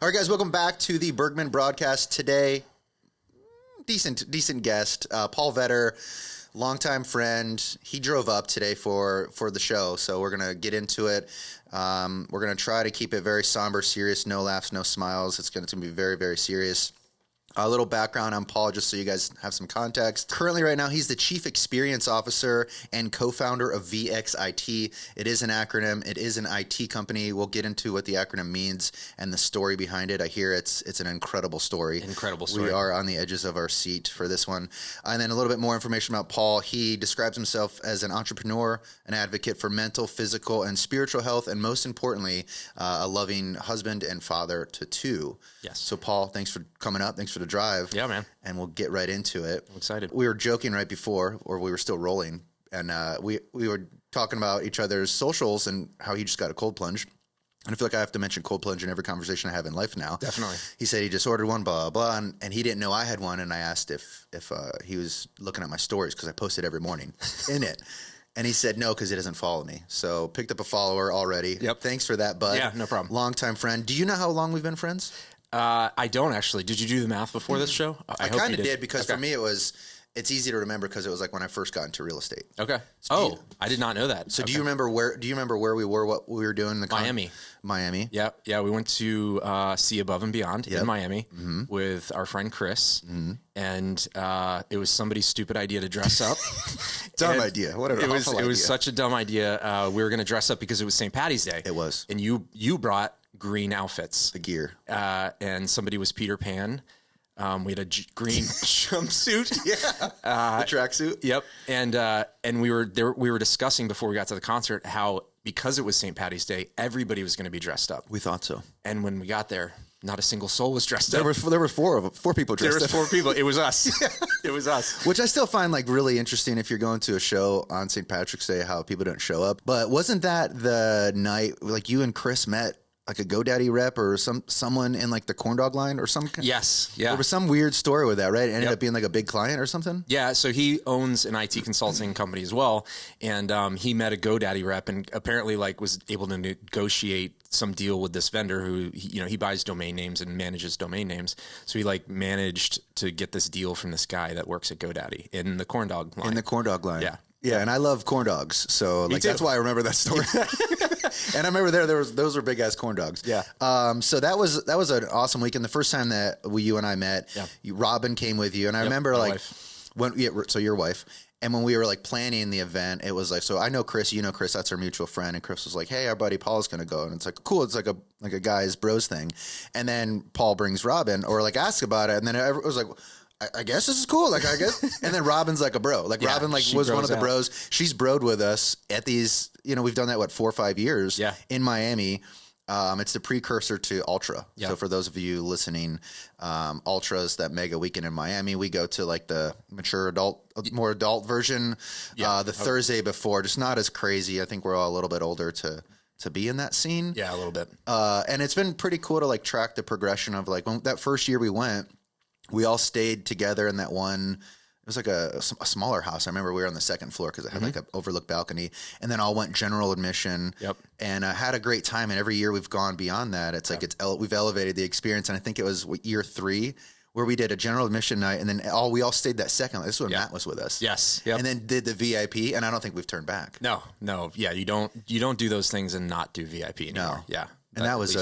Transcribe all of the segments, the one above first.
All right, guys, welcome back to the Burgman broadcast today. Decent guest, Paul Vedder, longtime friend. He drove up today for the show, so we're going to get into it. We're going to try to keep it very somber, serious, no laughs, no smiles. It's going to be very, very serious. A little background on Paul, just so you guys have some context. Currently, right now, he's the Chief Experience Officer and co-founder of VXIT. It is an acronym. It is an IT company. We'll get into what the acronym means and the story behind it. I hear it's an incredible story. Incredible story. We are on the edges of our seat for this one. And then a little bit more information about Paul. He describes himself as an entrepreneur, an advocate for mental, physical, and spiritual health, and most importantly, a loving husband and father to two. Yes. So, Paul, thanks for coming up. Thanks for the drive. Yeah, man. And we'll get right into it. I'm excited. We were joking right before, or we were still rolling, and we were talking about each other's socials and how he just got a cold plunge. And I feel like I have to mention cold plunge in every conversation I have in life now. Definitely. He said he just ordered one, blah, blah, and he didn't know I had one, and I asked if he was looking at my stories because I posted every morning in it. And he said no because he doesn't follow me. So picked up a follower already. Yep. Thanks for that, bud. Yeah, no problem. Longtime friend. Do you know how long we've been friends? I don't actually. Did you do the math before this show? I kind of did because for me it's easy to remember because it was like when I first got into real estate. Okay. So I did not know that. So do you remember where we were, what we were doing in the Miami. Miami. Yeah. We went to see Above and Beyond in Miami with our friend Chris, and it was somebody's stupid idea to dress up. Dumb idea. What an awful idea. It was such a dumb idea. We were going to dress up because it was St. Patty's Day. It was, and you brought green outfits, the gear, and somebody was Peter Pan. We had a green jumpsuit, the tracksuit. Yep, and we were discussing before we got to the concert how because it was St. Patty's Day, everybody was going to be dressed up. We thought so, and when we got there, not a single soul was dressed up. There were four people dressed up. There was 4 people. It was us. It was us. Which I still find like really interesting if you're going to a show on St. Patrick's Day, how people don't show up. But wasn't that the night like you and Chris met? Like a GoDaddy rep or someone in like the corn dog line or some kind. Yes, yeah. There was some weird story with that, right? It ended up being like a big client or something. Yeah, so he owns an IT consulting company as well, and he met a GoDaddy rep and apparently like was able to negotiate some deal with this vendor who he buys domain names and manages domain names. So he like managed to get this deal from this guy that works at GoDaddy in the corn dog line. In the corn dog line. Yeah. Yeah, and I love corn dogs, so like that's why I remember that story. And I remember those were big ass corn dogs. Yeah. So that was an awesome weekend. The first time that you and I met, Robin came with you, and I remember like so your wife. And when we were like planning the event, it was like, so I know Chris, you know Chris, that's our mutual friend, and Chris was like, hey, our buddy Paul's gonna go, and it's like cool, it's like a guys bros thing, and then Paul brings Robin or like asks about it, and then it was like, I guess this is cool. Like, I guess. And then Robin's like a bro. Like, Robin was one of the bros. She's broed with us at these, we've done that, 4 or 5 years in Miami. It's the precursor to Ultra. Yeah. So for those of you listening, Ultra is that mega weekend in Miami. We go to like the more adult version, the Thursday before, just not as crazy. I think we're all a little bit older to be in that scene. Yeah, a little bit. And it's been pretty cool to like track the progression of like when that first year we went, we all stayed together in that one. It was like a smaller house. I remember we were on the second floor because it had like an overlook balcony, and then all went general admission. Yep. And had a great time. And every year we've gone beyond that. It's like we've elevated the experience. And I think it was year 3 where we did a general admission night, and then we all stayed that second. This is when Matt was with us. Yes. Yep. And then did the VIP, and I don't think we've turned back. No. Yeah, you don't do those things and not do VIP anymore. No. Yeah. And that was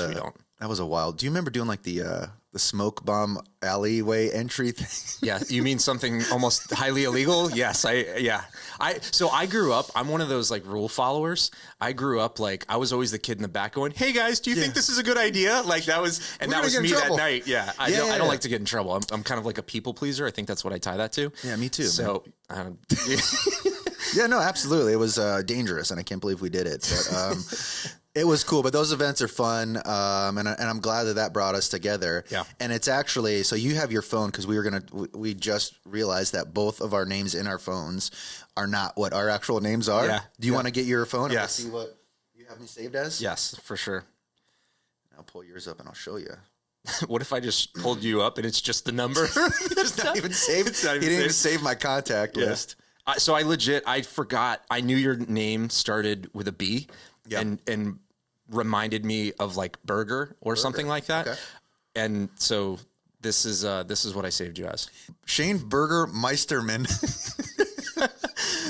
a wild. Do you remember doing like the smoke bomb alleyway entry thing? Yeah, you mean something almost highly illegal? Yes, So I grew up, I'm one of those like rule followers. I grew up like I was always the kid in the back going, "Hey guys, do you think this is a good idea?" Like that was me that night. Yeah, I don't like to get in trouble. I'm kind of like a people pleaser. I think that's what I tie that to. Yeah, me too. So. Yeah, no, absolutely. It was dangerous, and I can't believe we did it. But it was cool. But those events are fun, and I'm glad that brought us together. Yeah. And it's actually, so you have your phone because we just realized that both of our names in our phones are not what our actual names are. Yeah. Do you want to get your phone? Yes. And see what you have me saved as? Yes, for sure. I'll pull yours up and I'll show you. What if I just pulled you up and it's just the number? It's not even saved. He didn't even save my contact list. So I forgot. I knew your name started with a B and reminded me of like burger or something like that. Okay. And so this is what I saved you as. Shane Burger Meisterman.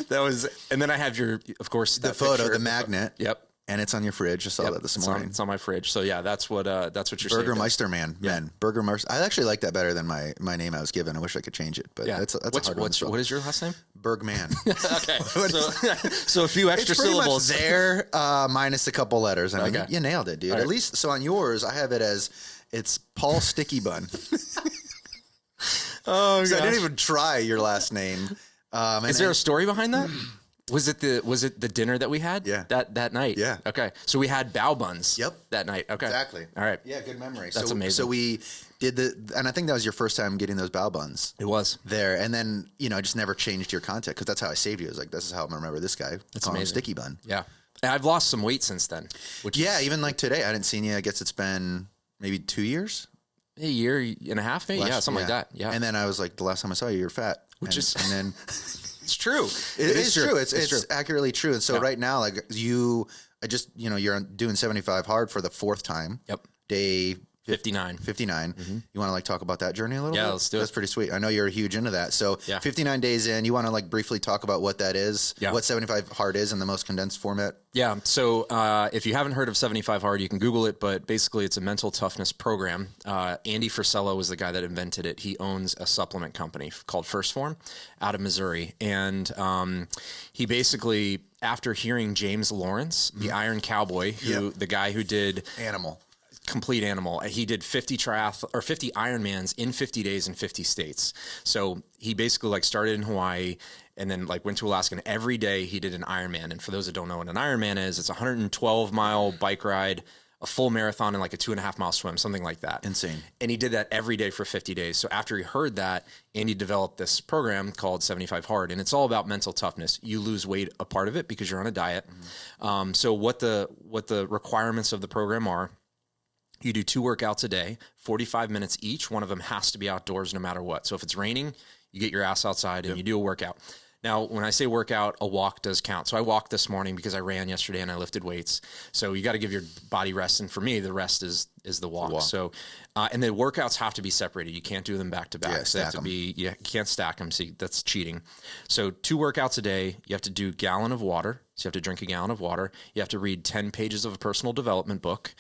That was, and then I have of course, the photo, the magnet. Yep. And it's on your fridge. I saw that this morning. It's on my fridge. So yeah, that's what you're Burger Meisterman. Yeah. Burger Meister. I actually like that better than my name I was given. I wish I could change it, but that's a hard one. What is your last name? Bergman. Okay. So a few extra syllables there, minus a couple letters. I mean, you nailed it, dude. Right. At least, so on yours, I have it as it's Paul Sticky Bun. Oh, so I didn't even try your last name. Is there a story behind that? Was it the dinner that we had? Yeah. That night? Yeah. Okay. So we had bao buns. Yep. That night. Okay. Exactly. All right. Yeah, good memory. That's amazing. So we did and I think that was your first time getting those bao buns. It was. There. And then, I just never changed your contact because that's how I saved you. I was like, this is how I'm going to remember this guy. That's amazing. Sticky Bun. Yeah. And I've lost some weight since then. Even like today, I hadn't seen you. I guess it's been maybe 2 years. A year and a half, maybe. Something like that. Yeah. And then I was like, the last time I saw you, you were fat. And then it's true. It is true. It's accurately true. And so right now, like you're doing 75 hard for the fourth time. Yep. Day 59. Mm-hmm. You want to like talk about that journey a little bit? Yeah, let's do it. That's pretty sweet. I know you're huge into that. So 59 days in, you want to like briefly talk about what that is, what 75 hard is in the most condensed format? Yeah. So if you haven't heard of 75 hard, you can Google it, but basically it's a mental toughness program. Andy Frisello was the guy that invented it. He owns a supplement company called First Form out of Missouri. And he basically, after hearing James Lawrence, the Iron Cowboy, the guy who did complete animal. He did 50 Ironmans in 50 days in 50 states. So he basically like started in Hawaii and then like went to Alaska, and every day he did an Ironman. And for those that don't know what an Ironman is, it's a 112-mile bike ride, a full marathon, and like a 2.5-mile swim, something like that. Insane. And he did that every day for 50 days. So after he heard that, Andy developed this program called 75 Hard, and it's all about mental toughness. You lose weight, a part of it, because you're on a diet. Mm-hmm. So what the requirements of the program are: you do 2 workouts a day, 45 minutes each. One of them has to be outdoors no matter what. So if it's raining, you get your ass outside and you do a workout. Now, when I say workout, a walk does count. So I walked this morning because I ran yesterday and I lifted weights. So you got to give your body rest. And for me, the rest is the walk. So, and the workouts have to be separated. You can't do them back to back. Yeah, so they have to be, you can't stack them. See, that's cheating. So 2 workouts a day. You have to do a gallon of water. So you have to drink a gallon of water. You have to read 10 pages of a personal development book.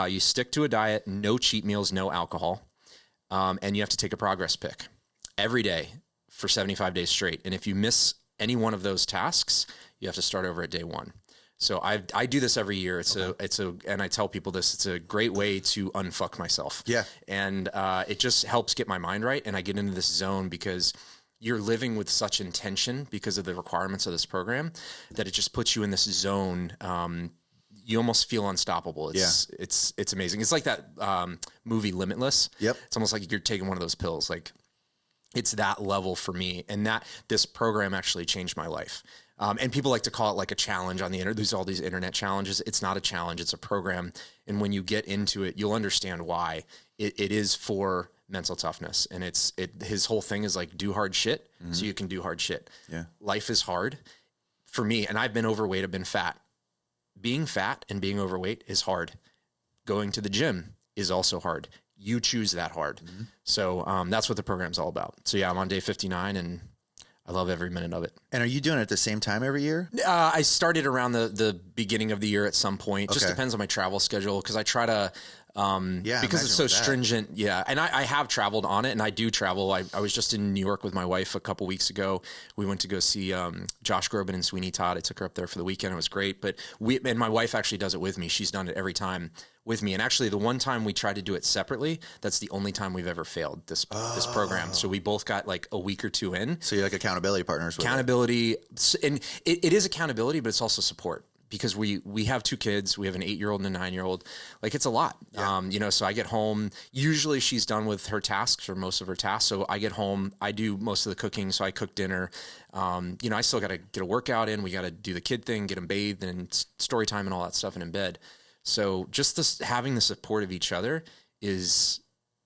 You stick to a diet, no cheat meals, no alcohol. And you have to take a progress pic every day for 75 days straight. And if you miss any one of those tasks, you have to start over at day 1. So I do this every year. And I tell people this, it's a great way to unfuck myself. Yeah. And it just helps get my mind right. And I get into this zone because you're living with such intention because of the requirements of this program that it just puts you in this zone. You almost feel unstoppable. It's amazing. It's like that movie Limitless. Yep. It's almost like you're taking one of those pills. Like, it's that level for me. And this program actually changed my life. And people like to call it like a challenge on the internet. There's all these internet challenges. It's not a challenge. It's a program. And when you get into it, you'll understand why it is for mental toughness. And his whole thing is like, do hard shit so you can do hard shit. Yeah. Life is hard for me. And I've been overweight. I've been fat. Being fat and being overweight is hard. Going to the gym is also hard. You choose that hard. Mm-hmm. So that's what the program's all about. So yeah, I'm on day 59 and I love every minute of it. And are you doing it at the same time every year? I started around the beginning of the year at some point. Just depends on my travel schedule because I try to because it's so stringent. Yeah. And I have traveled on it and I do travel. I was just in New York with my wife a couple weeks ago. We went to go see Josh Groban and Sweeney Todd. I took her up there for the weekend. It was great. But and my wife actually does it with me. She's done it every time with me. And actually the one time we tried to do it separately, that's the only time we've ever failed this program. So we both got like a week or 2 in. So you're like accountability partners with accountability. And it is accountability, but it's also support. Because we have 2 kids, we have an 8-year-old and a 9-year-old. Like it's a lot, so I get home, usually she's done with her tasks or most of her tasks. So I get home, I do most of the cooking. So I cook dinner. I still got to get a workout in. We got to do the kid thing, get them bathed and story time and all that stuff and in bed. So just having the support of each other is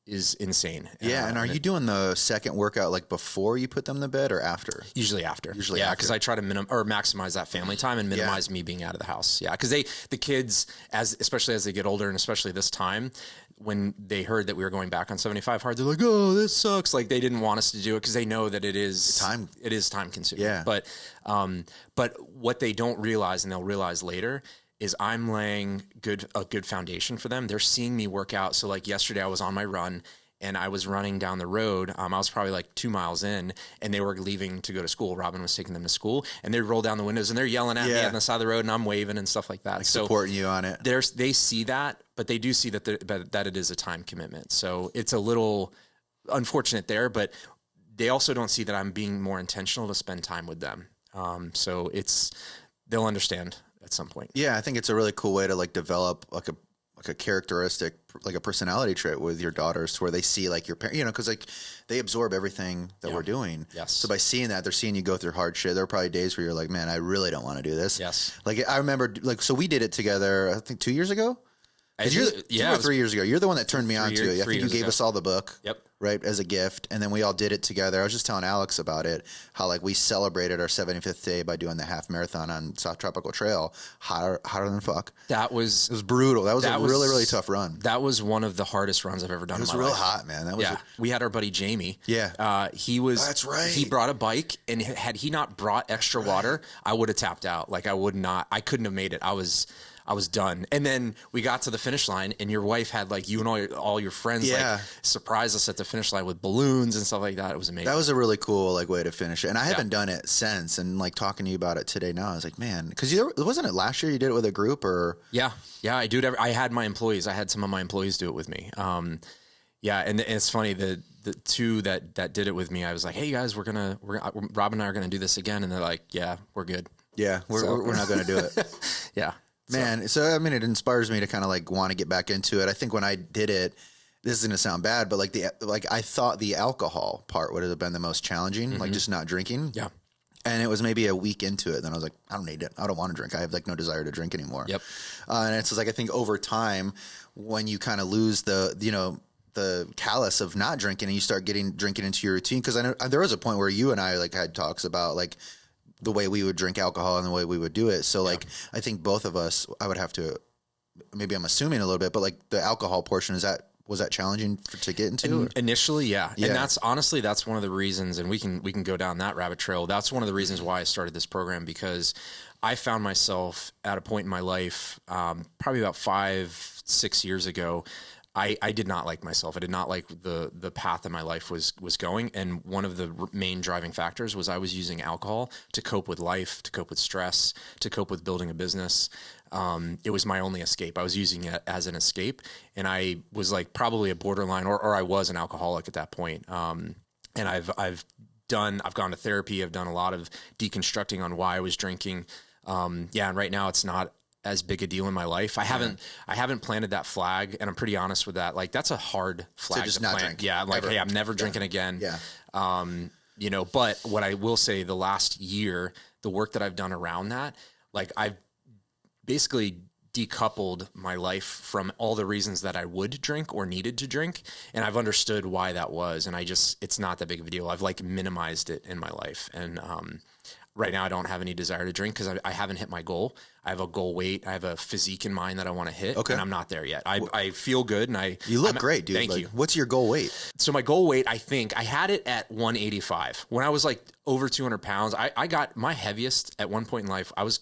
is insane. Yeah. And are you doing the second workout like before you put them to bed or after? Usually after. Yeah. Because I try to maximize that family time and minimize me being out of the house. Yeah. Because the kids, especially as they get older and especially this time, when they heard that we were going back on 75 hard, they're like, oh, this sucks. Like they didn't want us to do it because they know that it is time consuming. Yeah. But what they don't realize, and they'll realize later, is I'm laying a good foundation for them. They're seeing me work out. So like yesterday I was on my run and I was running down the road. I was probably like 2 miles in and they were leaving to go to school. Robin was taking them to school and they roll down the windows and they're yelling at me on the side of the road and I'm waving and stuff like that. So supporting you on it. They see that, but they do see that it is a time commitment. So it's a little unfortunate there, but they also don't see that I'm being more intentional to spend time with them. So they'll understand at some point. Yeah, I think it's a really cool way to like develop like a characteristic, like a personality trait with your daughters, where they see like your parent, because like they absorb everything that we're doing. Yes. So by seeing that, they're seeing you go through hard shit. There are probably days where you're like, man, I really don't want to do this. Yes. Like I remember, like, so we did it together. I think 2 years ago. 2 or 3 years ago. You're the one that turned me on to it. I think you gave us all the book. Yep. Right, as a gift, and then we all did it together. I was just telling Alex about it, how like we celebrated our 75th day by doing the half marathon on South Tropical Trail, hotter than fuck. It was brutal. That was a really, really tough run. That was one of the hardest runs I've ever done. It was real hot, man. We had our buddy Jamie. Yeah, That's right. He brought a bike, and had he not brought extra water, I would have tapped out. Like I couldn't have made it. I was done. And then we got to the finish line and your wife had like you and all your friends like surprise us at the finish line with balloons and stuff like that. It was amazing. That was a really cool like way to finish it. And I haven't done it since, and like talking to you about it today now, I was like, man, because wasn't it last year you did it with a group or? Yeah, I do it I had my employees. I had some of my employees do it with me. And it's funny, the two that did it with me, I was like, hey guys, Rob and I are gonna do this again, and they're like, yeah, we're good. Yeah, we're not gonna do it. Yeah. Man, so I mean, it inspires me to kind of like want to get back into it. I think when I did it, this is gonna sound bad, but I thought the alcohol part would have been the most challenging, like just not drinking. Yeah. And it was maybe a week into it, then I was like, I don't need it. I don't want to drink. I have like no desire to drink anymore. Yep. And it's just like I think over time, when you kind of lose the callus of not drinking and you start drinking into your routine, because I know there was a point where you and I like had talks about like the way we would drink alcohol and the way we would do it. So like, I think both of us, I would have to, maybe I'm assuming a little bit, but like the alcohol portion, was that challenging to get into? Initially, yeah. And that's one of the reasons, and we can go down that rabbit trail. That's one of the reasons why I started this program, because I found myself at a point in my life, probably about 5-6 years ago, I did not like myself. I did not like the path that my life was going. And one of the main driving factors was I was using alcohol to cope with life, to cope with stress, to cope with building a business. It was my only escape. I was using it as an escape. And I was like probably a borderline, or I was an alcoholic at that point. And I've gone to therapy. I've done a lot of deconstructing on why I was drinking. And right now it's not as big a deal in my life. I haven't planted that flag, and I'm pretty honest with that. Like that's a hard flag to plant. Drink. Yeah, I'm like, hey, I'm never drinking again. Yeah. But what I will say, the last year, the work that I've done around that, like I've basically decoupled my life from all the reasons that I would drink or needed to drink, and I've understood why that was, and it's not that big of a deal. I've like minimized it in my life, and right now I don't have any desire to drink because I haven't hit my goal. I have a goal weight. I have a physique in mind that I want to hit, and I'm not there yet. I feel good, and you look great, dude. Thank you. What's your goal weight? So my goal weight, I think I had it at 185 when I was like over 200 pounds. I got my heaviest at one point in life. I was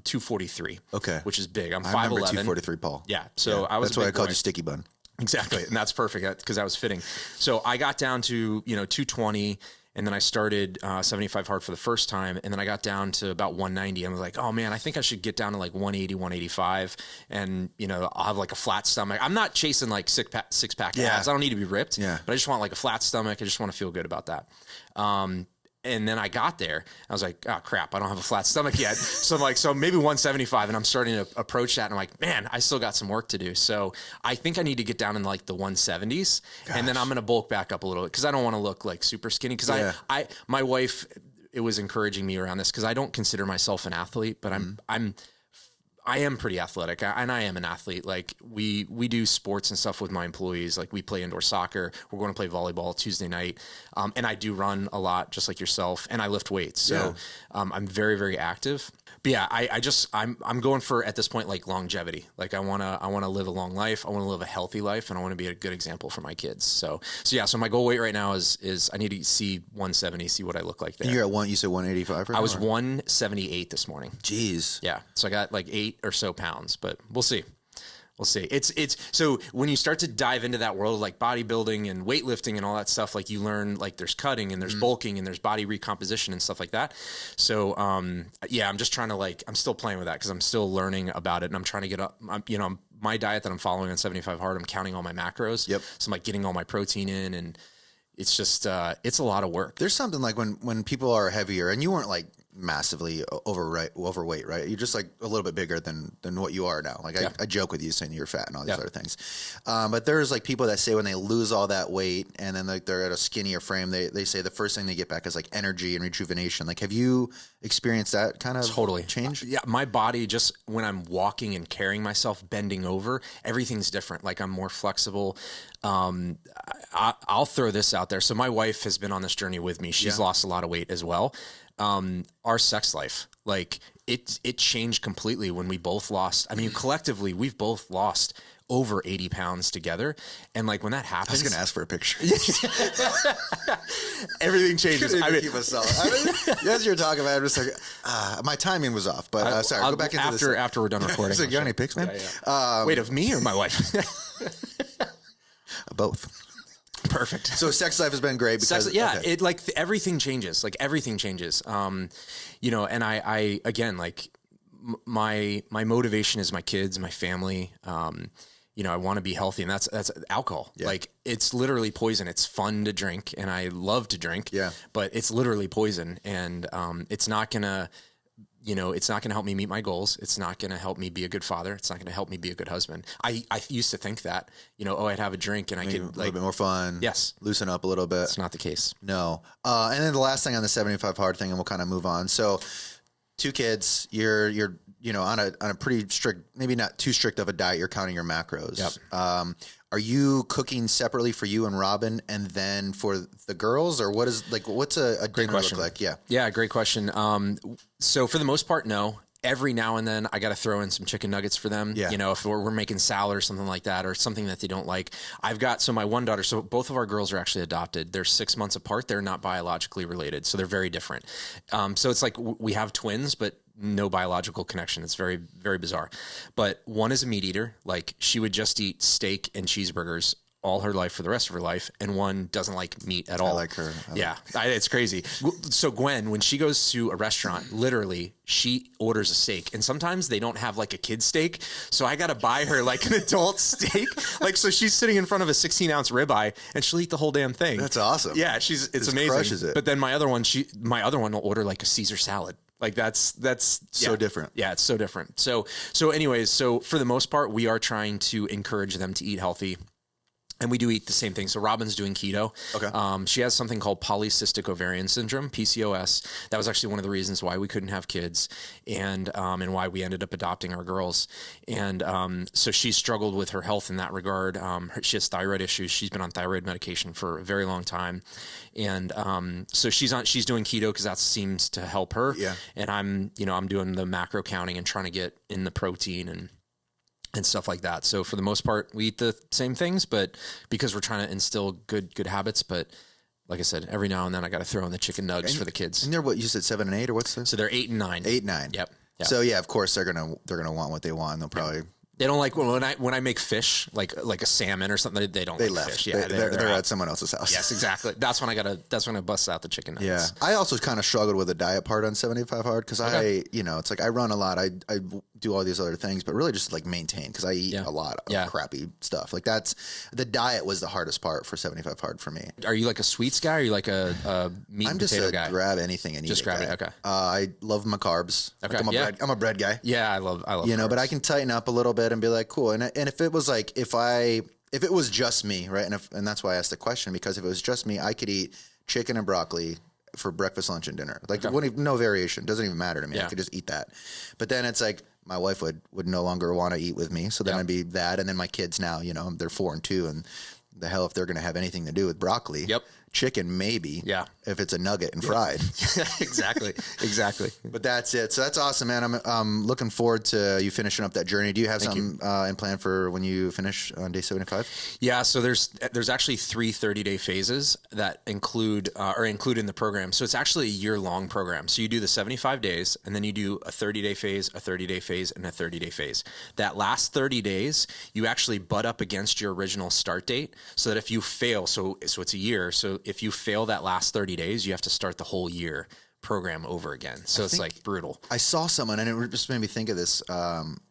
243. Okay, which is big. I'm 5'11". 243, Paul. Yeah. So I was. That's why I called you Sticky Bun. Exactly, and that's perfect because that was fitting. So I got down to 220. And then I started 75 hard for the first time. And then I got down to about 190. I was like, oh man, I think I should get down to like 180, 185. And, I'll have like a flat stomach. I'm not chasing like six pack abs. I don't need to be ripped, but I just want like a flat stomach. I just want to feel good about that. And then I got there. I was like, oh crap, I don't have a flat stomach yet. So I'm like, so maybe 175. And I'm starting to approach that. And I'm like, man, I still got some work to do. So I think I need to get down in like the 170s. Gosh. And then I'm going to bulk back up a little bit because I don't want to look like super skinny. Because my wife, it was encouraging me around this because I don't consider myself an athlete, but I'm I am pretty athletic, and I am an athlete. Like we do sports and stuff with my employees. Like we play indoor soccer. We're going to play volleyball Tuesday night, and I do run a lot, just like yourself. And I lift weights, so I'm very, very active. But yeah, I'm going for, at this point, like longevity. Like I wanna live a long life. I want to live a healthy life, and I want to be a good example for my kids. So my goal weight right now is I need to see 170, see what I look like there. You're at you said 185. Right I was 178 this morning. Jeez. Yeah, so I got like 8 or so pounds, but we'll see. We'll see. It's so when you start to dive into that world of like bodybuilding and weightlifting and all that stuff, like you learn like there's cutting and there's bulking and there's body recomposition and stuff like that. So yeah, I'm just trying to I'm still playing with that because I'm still learning about it, and I'm trying to get up. My diet that I'm following on 75 Hard, I'm counting all my macros. Yep. So I'm like getting all my protein in, and it's just it's a lot of work. There's something like when people are heavier, and you weren't like massively overweight, right? You're just like a little bit bigger than what you are now. Like I joke with you saying you're fat and all these other things. But there's like people that say when they lose all that weight and then like they're at a skinnier frame, they say the first thing they get back is like energy and rejuvenation. Like, have you experienced that kind of change? Yeah. My body, just when I'm walking and carrying myself, bending over, everything's different. Like I'm more flexible. I'll throw this out there. So my wife has been on this journey with me. She's lost a lot of weight as well. Our sex life, like it changed completely when we both lost. I mean, collectively, we've both lost over 80 pounds together. And like when that happens, I was going to ask for a picture. Everything changes. I mean, as you're talking about it, I'm just like, my timing was off, but sorry, go back into this. After we're done recording. So you got any pics, man? Yeah. Wait, of me or my wife? Both. Perfect. So sex life has been great because it like everything changes. Like everything changes. And I again, like my motivation is my kids, my family. I want to be healthy, and that's alcohol. Yeah. Like it's literally poison. It's fun to drink, and I love to drink. Yeah. But it's literally poison, and it's not gonna. It's not going to help me meet my goals. It's not going to help me be a good father. It's not going to help me be a good husband. I used to think that, I'd have a drink and I could a little bit more fun. Yes. Loosen up a little bit. It's not the case. No. And then the last thing on the 75 Hard thing, and we'll kind of move on. So 2 kids, you're on a pretty strict, maybe not too strict of a diet. You're counting your macros. Yep. Are you cooking separately for you and Robin and then for the girls, or what's a dinner look like? Yeah. Yeah. Great question. So for the most part, no. Every now and then I got to throw in some chicken nuggets for them. Yeah. If we're making salad or something like that, or something that they don't like. My one daughter, so both of our girls are actually adopted. They're 6 months apart. They're not biologically related. So they're very different. So it's like we have twins, but no biological connection. It's very, very bizarre. But one is a meat eater. Like she would just eat steak and cheeseburgers all her life for the rest of her life, and one doesn't like meat at all. I like her. It's crazy. So Gwen, when she goes to a restaurant, literally she orders a steak, and sometimes they don't have like a kid steak, so I gotta buy her like an adult steak. Like, so she's sitting in front of a 16-ounce ribeye, and she'll eat the whole damn thing. That's awesome. Yeah, it's amazing. Crushes it. But then my other one will order like a Caesar salad. Like that's so different. Yeah, it's so different. So anyways, so for the most part, we are trying to encourage them to eat healthy. And we do eat the same thing. So Robin's doing keto. Okay. She has something called polycystic ovarian syndrome, PCOS. That was actually one of the reasons why we couldn't have kids, and why we ended up adopting our girls. And so she struggled with her health in that regard. She has thyroid issues. She's been on thyroid medication for a very long time. And so she's doing keto because that seems to help her. Yeah. And I'm doing the macro counting and trying to get in the protein and stuff like that. So for the most part, we eat the same things, but because we're trying to instill good habits. But like I said, every now and then I got to throw in the chicken nugs for the kids. And they're what you said, 7 and 8, or what's this? So they're 8 and 9. 8 and 9. Yep. So yeah, of course they're gonna want what they want. They'll probably. They don't like when I make fish, like a salmon or something. They don't. They like left. Fish. Yeah, they're at someone else's house. Yes, exactly. That's when I bust out the chicken nuggets. Yeah, I also kind of struggled with the diet part on 75 Hard because it's like I run a lot. I do all these other things, but really just like maintain because I eat a lot of crappy stuff. Like the diet was the hardest part for 75 Hard for me. Are you like a sweets guy? Or are you like a meat and potato guy? I'm just grab anything and eat it. Just grab it. Okay. I love my carbs. Okay. Like I'm a bread guy. Yeah, I love. Carbs. But I can tighten up a little bit and be like, cool. And if it was like if it was just me, right? And that's why I asked the question, because if it was just me, I could eat chicken and broccoli for breakfast, lunch, and dinner. Like no variation. Doesn't even matter to me. I could just eat that. But then it's like my wife would no longer want to eat with me. So then I'd be that. And then my kids now, you know, they're 4 and 2, and the hell if they're going to have anything to do with broccoli. Yep. Chicken, maybe. Yeah. If it's a nugget and fried. Exactly. But that's it. So that's awesome, man. I'm looking forward to you finishing up that journey. Do you have something in plan for when you finish on day 75? Yeah. So there's actually 3 30-day phases that include in the program. So it's actually a year-long program. So you do the 75 days, and then you do a 30-day phase, a 30-day phase, and a 30-day phase. That last 30 days, you actually butt up against your original start date, so that if you fail, so it's a year. So if you fail that last 30 days, you have to start the whole year program over again. So it's like brutal. I saw someone, and it just made me think of this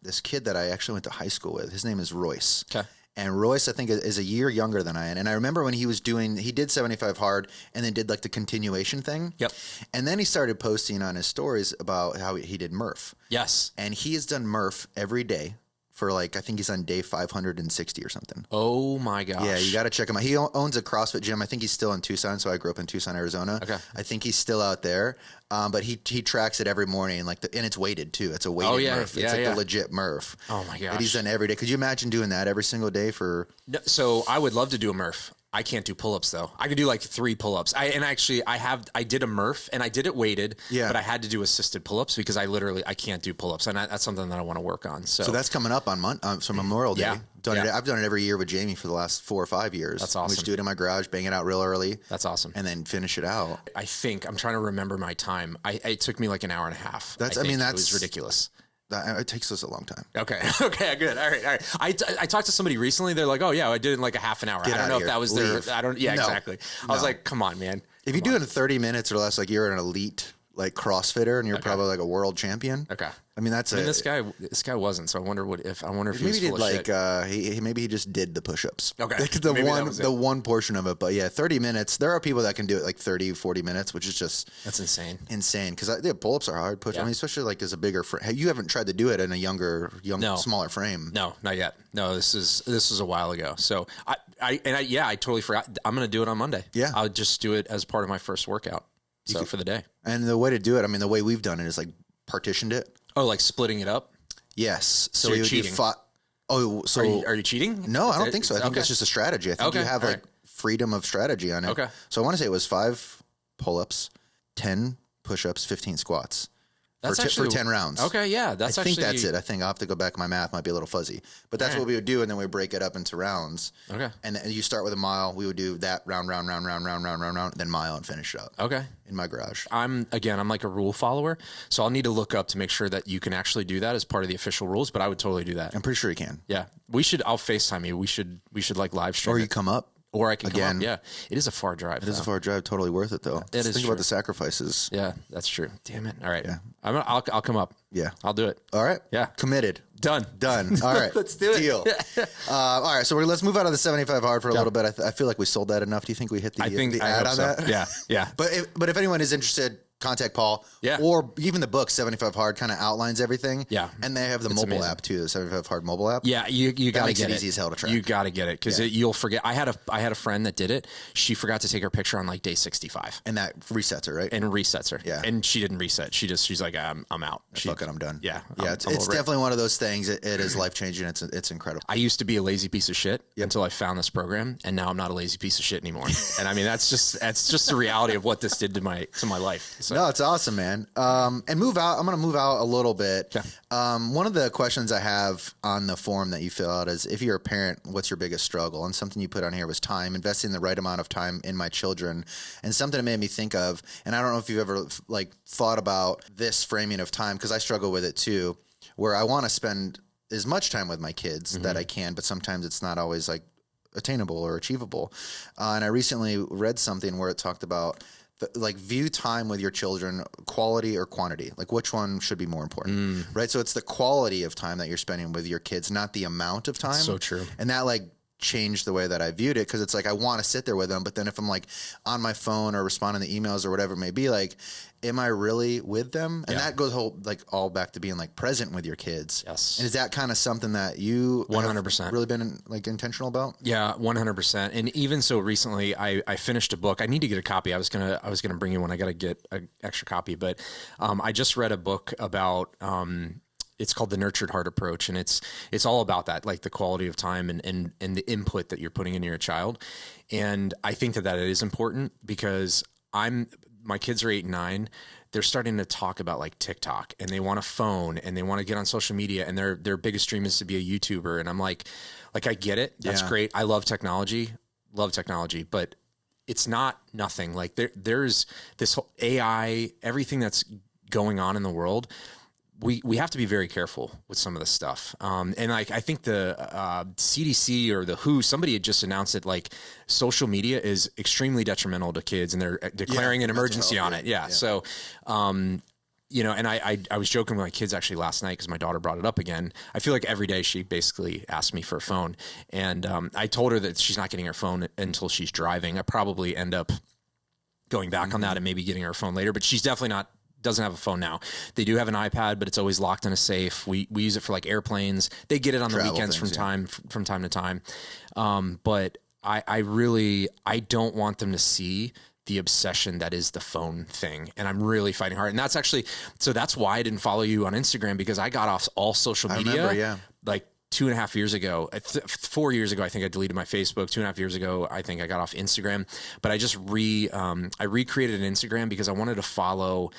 this kid that I actually went to high school with. His name is Royce. Okay. And Royce, I think, is a year younger than I am. And I remember when he did 75 hard and then did like the continuation thing. Yep. And then he started posting on his stories about how he did Murph. Yes. And he has done Murph every day for like, I think he's on day 560 or something. Oh my gosh. Yeah, you got to check him out. He owns a CrossFit gym. I think he's still in Tucson. So I grew up in Tucson, Arizona. Okay. I think he's still out there. But he tracks it every morning, and it's weighted too. It's a weighted Murph. It's like the legit Murph. Oh my gosh. That he's done every day. Could you imagine doing that every single day for? No, so I would love to do a Murph. I can't do pull-ups though. I could do like 3 pull-ups. I did a Murph, and I did it weighted, but I had to do assisted pull-ups because I can't do pull-ups, and that's something that I want to work on. So that's coming up on Memorial Day. I've done it every year with Jamie for the last 4 or 5 years. That's awesome. We just do it in my garage, bang it out real early. That's awesome. And then finish it out. I think I'm trying to remember my time. It took me like an hour and a half. It was ridiculous. It takes us a long time. Okay, good. All right. I talked to somebody recently. They're like, "Oh yeah, I did it in like a half an hour." I don't know if that was their. I don't. Yeah, exactly. I was like, "Come on, man." If you do it in 30 minutes or less, like you're an elite like CrossFitter, and you're probably like a world champion. Okay. I mean, this guy wasn't. So I wonder if he was maybe full of shit. Maybe he just did the push-ups. Okay. The one portion of it. But yeah, 30 minutes. There are people that can do it like 30, 40 minutes, which is just that's insane. Because pull-ups are hard. I mean, especially like as a bigger frame. You haven't tried to do it in a smaller frame. No, not yet. No, this is a while ago. So I totally forgot. I'm going to do it on Monday. Yeah. I'll just do it as part of my first workout. For the day. And the way to do it, I mean, the way we've done it is like partitioned it. Oh, like splitting it up? Yes. So you're cheating. Are you cheating? No, I don't think so. I think that's just a strategy. I think you have freedom of strategy on it. Okay. So I want to say it was 5 pull-ups, 10 push-ups, 15 squats. For 10 rounds. Okay, yeah. I think that's it. I think I'll have to go back. My math might be a little fuzzy. But that's what we would do, and then we break it up into rounds. Okay. And then you start with a mile. We would do that round, then mile, and finish up. Okay. In my garage. I'm like a rule follower, so I'll need to look up to make sure that you can actually do that as part of the official rules, but I would totally do that. I'm pretty sure you can. Yeah. I'll FaceTime you. We should like live stream. Or you come up. Or I can come up. Yeah. It is a far drive. It is a far drive. Totally worth it, though. Think about the sacrifices. Yeah, that's true. Damn it. All right. Yeah. I'll come up. Yeah. I'll do it. All right. Yeah. Committed. Done. All right. Let's do it. Deal. All right. So let's move out of the 75 hard for a little bit. I feel like we sold that enough. Do you think we hit the ad on that? Yeah. Yeah. But if anyone is interested, contact Paul. Yeah. Or even the book 75 Hard kind of outlines everything. Yeah. And they have the mobile app too, the 75 Hard mobile app. Yeah, you got to get it. Easy as hell to track. You got to get it because you'll forget. I had a friend that did it. She forgot to take her picture on like day 65. And that resets her, right? And resets her. Yeah. And she didn't reset. She's like, I'm out. Fuck it, I'm done. Yeah. Yeah. It's definitely one of those things. It is life changing. It's incredible. I used to be a lazy piece of shit until I found this program, and now I'm not a lazy piece of shit anymore. And I mean, that's just the reality of what this did to my life. So. No, it's awesome, man. And move out. I'm going to move out a little bit. Yeah. One of the questions I have on the form that you fill out is, if you're a parent, what's your biggest struggle? And something you put on here was time, investing the right amount of time in my children. And something that made me think of, and I don't know if you've ever like thought about this framing of time, because I struggle with it too, where I want to spend as much time with my kids that I can, but sometimes it's not always like attainable or achievable. And I recently read something where it talked about like view time with your children, quality or quantity, like which one should be more important, right? So it's the quality of time that you're spending with your kids, not the amount of time. So true. And that like changed the way that I viewed it, because it's like I want to sit there with them, but then if I'm like on my phone or responding to emails or whatever it may be, like, am I really with them? And that goes all back to being like present with your kids. Yes. And is that kind of something that you 100% really been like intentional about? Yeah, 100%. And even so recently I finished a book. I need to get a copy. I was gonna bring you one. I got to get an extra copy, but I just read a book about it's called the nurtured heart approach. And it's all about that, like the quality of time and the input that you're putting into your child. And I think that is important because my kids are 8 and 9. They're starting to talk about like TikTok, and they want a phone, and they want to get on social media, and their biggest dream is to be a YouTuber. And I'm like I get it. That's great. I love technology, but it's not nothing. Like there's this whole AI, everything that's going on in the world. We have to be very careful with some of this stuff. And like, I think the CDC or the WHO, somebody had just announced that like social media is extremely detrimental to kids, and they're declaring an emergency on it. Yeah. So, you know, and I was joking with my kids actually last night because my daughter brought it up again. I feel like every day she basically asks me for a phone, and I told her that she's not getting her phone until she's driving. I probably end up going back on that and maybe getting her phone later, but she's definitely doesn't have a phone now. They do have an iPad, but it's always locked in a safe. We use it for like airplanes. They get it on the weekends from time to time. But I don't want them to see the obsession that is the phone thing. And I'm really fighting hard. And that's actually, so that's why I didn't follow you on Instagram, because I got off all social media. I remember, like 2.5 years ago, 4 years ago, I think I deleted my Facebook. 2.5 years ago, I think I got off Instagram. But I just I recreated an Instagram because I wanted to follow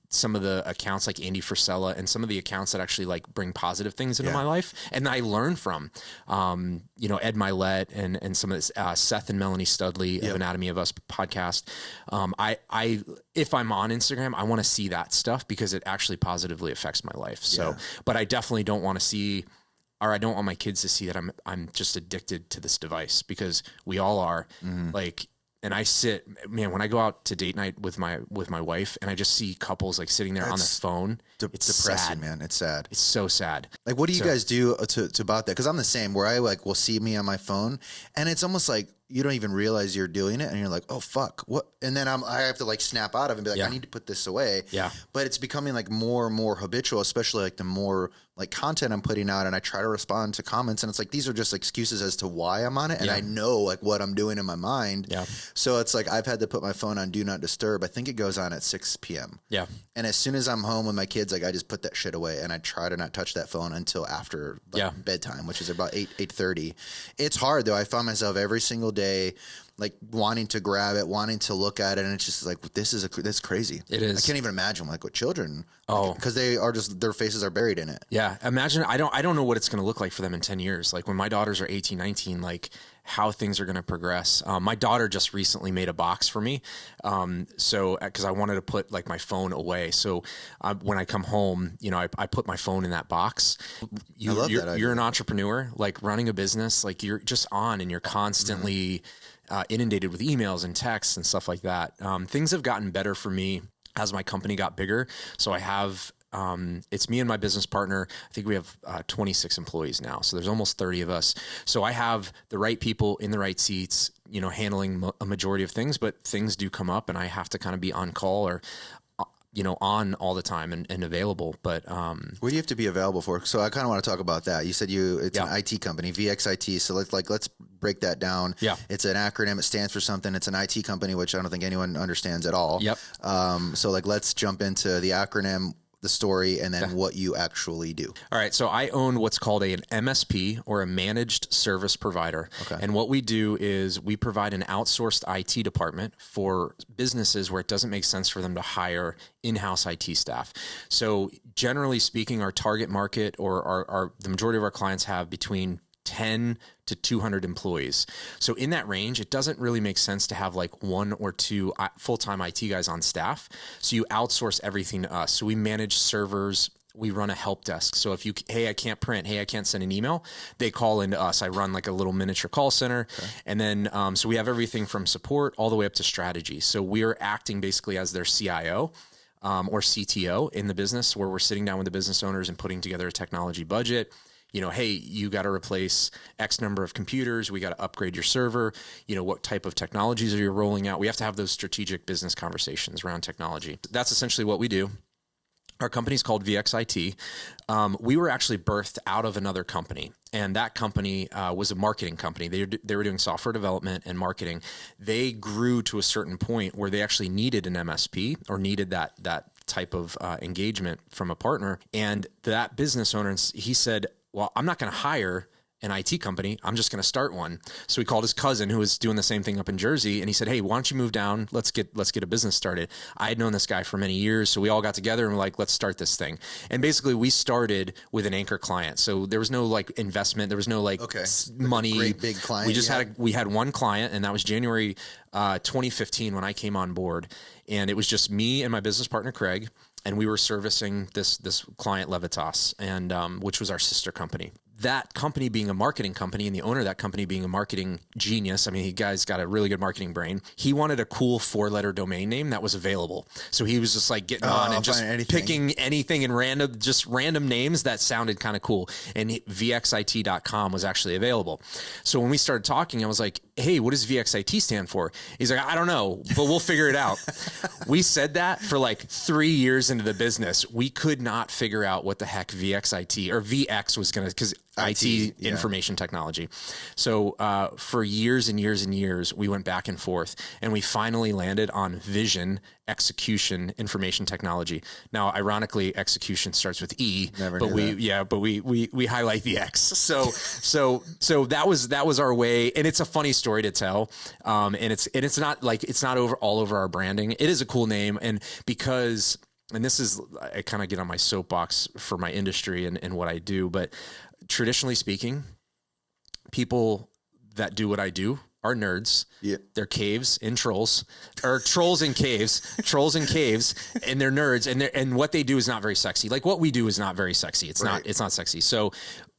some of the accounts like Andy Frisella and some of the accounts that actually like bring positive things into my life. And I learned from, you know, Ed Milet and some of this, Seth and Melanie Studley of Anatomy of Us podcast. If I'm on Instagram, I want to see that stuff because it actually positively affects my life. So, but I definitely don't want to see, or I don't want my kids to see that I'm just addicted to this device, because we all are. Like, and I sit, man, when I go out to date night with my wife and I just see couples like sitting there on their phone, it's depressing, sad. Man. It's sad. It's so sad. Like, what do you guys do to about that? Because I'm the same, where I like will see me on my phone, and it's almost like you don't even realize you're doing it, and you're like, oh fuck, what? And then I have to like snap out of it and be like, I need to put this away. Yeah. But it's becoming like more and more habitual, especially like the more like content I'm putting out, and I try to respond to comments, and it's like these are just excuses as to why I'm on it, and I know like what I'm doing in my mind. Yeah. So it's like I've had to put my phone on Do Not Disturb. I think it goes on at 6 p.m. Yeah. And as soon as I'm home with my kids, like I just put that shit away, and I try to not touch that phone until after bedtime, which is about 8:30. It's hard though. I find myself every single day like wanting to grab it, wanting to look at it, and it's just like that's crazy. It is. I can't even imagine like with children. Because they are just, their faces are buried in it. Yeah. Imagine, I don't know what it's going to look like for them in 10 years. Like when my daughters are 18, 19, like how things are going to progress. My daughter just recently made a box for me. So, cause I wanted to put like my phone away. So when I come home, you know, I put my phone in that box. I love that idea. You're an entrepreneur, like running a business, like you're just on and you're constantly inundated with emails and texts and stuff like that. Things have gotten better for me as my company got bigger. So I have, it's me and my business partner. I think we have 26 employees now. So there's almost 30 of us. So I have the right people in the right seats, you know, handling a majority of things, but things do come up and I have to kind of be on call or, you know, on all the time and available. But what do you have to be available for? So I kind of want to talk about that. You said it's an IT company, VXIT. So let's break that down. Yeah. It's an acronym. It stands for something. It's an IT company, which I don't think anyone understands at all. Yep. So like, let's jump into the acronym, the story, and then what you actually do. All right. So I own what's called an MSP, or a managed service provider. Okay. And what we do is we provide an outsourced IT department for businesses where it doesn't make sense for them to hire in-house IT staff. So generally speaking, our target market, or the majority of our clients have between 10 to 200 employees. So in that range, it doesn't really make sense to have like 1 or 2 full-time IT guys on staff. So you outsource everything to us. So we manage servers. We run a help desk. So if hey, I can't print, hey, I can't send an email, they call into us. I run like a little miniature call center. Okay. And then, so we have everything from support all the way up to strategy. So we're acting basically as their CIO. Or CTO in the business, where we're sitting down with the business owners and putting together a technology budget. You know, hey, you got to replace X number of computers. We got to upgrade your server. You know, what type of technologies are you rolling out? We have to have those strategic business conversations around technology. That's essentially what we do. Our company's called VXIT. We were actually birthed out of another company, and that company was a marketing company. They were doing software development and marketing. They grew to a certain point where they actually needed an MSP, or needed that type of engagement from a partner. And that business owner, he said, well, I'm not going to hire an IT company. I'm just going to start one. So he called his cousin who was doing the same thing up in Jersey. And he said, hey, why don't you move down? Let's get a business started. I had known this guy for many years. So we all got together and we're like, let's start this thing. And basically we started with an anchor client. So there was no like investment. There was no like money. Like a great big client. We just we had one client, and that was January 2015 when I came on board. And it was just me and my business partner, Craig. And we were servicing this client, Levitas, and which was our sister company. That company being a marketing company, and the owner of that company being a marketing genius. I mean, he guy's got a really good marketing brain. He wanted a cool 4-letter domain name that was available. So he was just like getting on and just picking anything and random names that sounded kind of cool. And VXIT.com was actually available. So when we started talking, I was like, hey, what does VXIT stand for? He's like, I don't know, but we'll figure it out. We said that for like 3 years into the business. We could not figure out what the heck VXIT or VX was going to, because IT information technology. So for years and years and years, we went back and forth, and we finally landed on vision, execution, information technology. Now, ironically, execution starts with E, but we highlight the X. So that was our way, and it's a funny story to tell. And it's not all over our branding. It is a cool name, and because, and this is, I kind of get on my soapbox for my industry and what I do, but traditionally speaking, people that do what I do are nerds. Yeah. They're caves and trolls, or trolls and caves, and they're nerds, and what they do is not very sexy. Like what we do is not very sexy. It's not sexy. So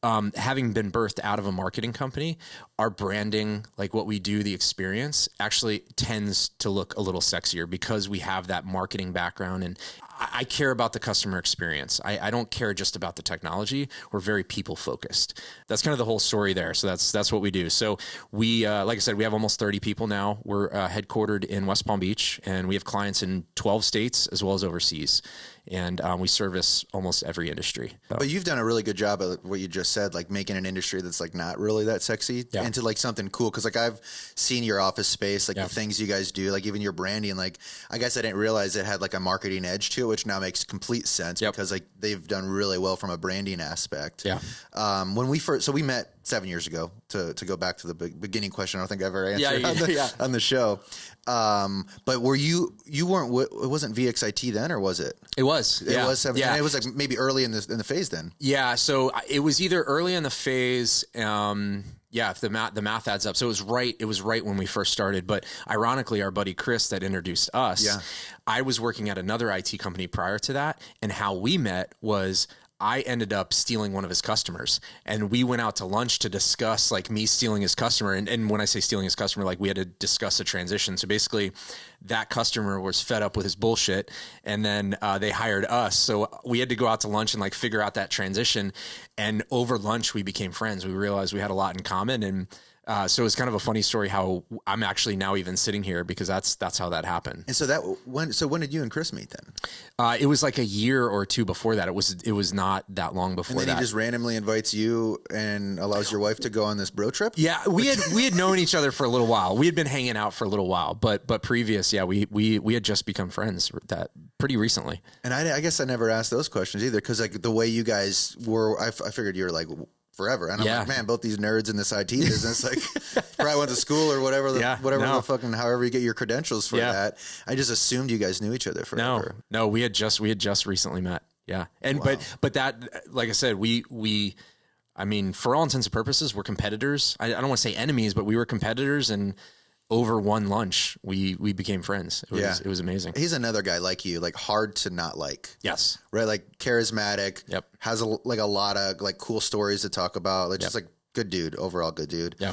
having been birthed out of a marketing company, our branding, like what we do, the experience actually tends to look a little sexier because we have that marketing background, and I care about the customer experience. I don't care just about the technology. We're very people focused. That's kind of the whole story there. So that's what we do. So we, like I said, we have almost 30 people now. We're headquartered in West Palm Beach, and we have clients in 12 states as well as overseas. And we service almost every industry. But you've done a really good job at what you just said, like making an industry that's like not really that sexy into like something cool. Cause like I've seen your office space, like the things you guys do, like even your branding, like I guess I didn't realize it had like a marketing edge to it, which now makes complete sense because like they've done really well from a branding aspect. Yeah. When we met 7 years ago, to go back to the beginning question, I don't think I ever answered on the show. But were you weren't, it wasn't VXIT then, or was it? It was. It was 7. Yeah. And it was like maybe early in the phase then. Yeah. So it was either early in the phase. If the math adds up. So it was right when we first started. But ironically, our buddy Chris that introduced us, I was working at another IT company prior to that. And how we met was I ended up stealing one of his customers, and we went out to lunch to discuss like me stealing his customer. And when I say stealing his customer, like we had to discuss a transition. So basically that customer was fed up with his bullshit, and then they hired us. So we had to go out to lunch and like figure out that transition. And over lunch, we became friends. We realized we had a lot in common, and so it's kind of a funny story how I'm actually now even sitting here because that's how that happened. And so when did you and Chris meet then? It was like a year or two before that. It was not that long before that. And then he just randomly invites you and allows your wife to go on this bro trip? Yeah, we had known each other for a little while. We had been hanging out for a little while, but previous, we had just become friends that pretty recently. And I guess I never asked those questions either because like the way you guys were, I figured you were like forever. And I'm like, man, both these nerds in this IT business, like probably went to school or whatever, the fucking, however you get your credentials for that. I just assumed you guys knew each other forever. No, we had just recently met. Yeah. And, but that, like I said, I mean, for all intents and purposes, we're competitors. I don't want to say enemies, but we were competitors, and over one lunch, we became friends. It was amazing. He's another guy like you, like hard to not like. Yes. Right. Like charismatic. Yep. Has a lot of like cool stories to talk about. Like just like good dude, overall good dude. Yeah.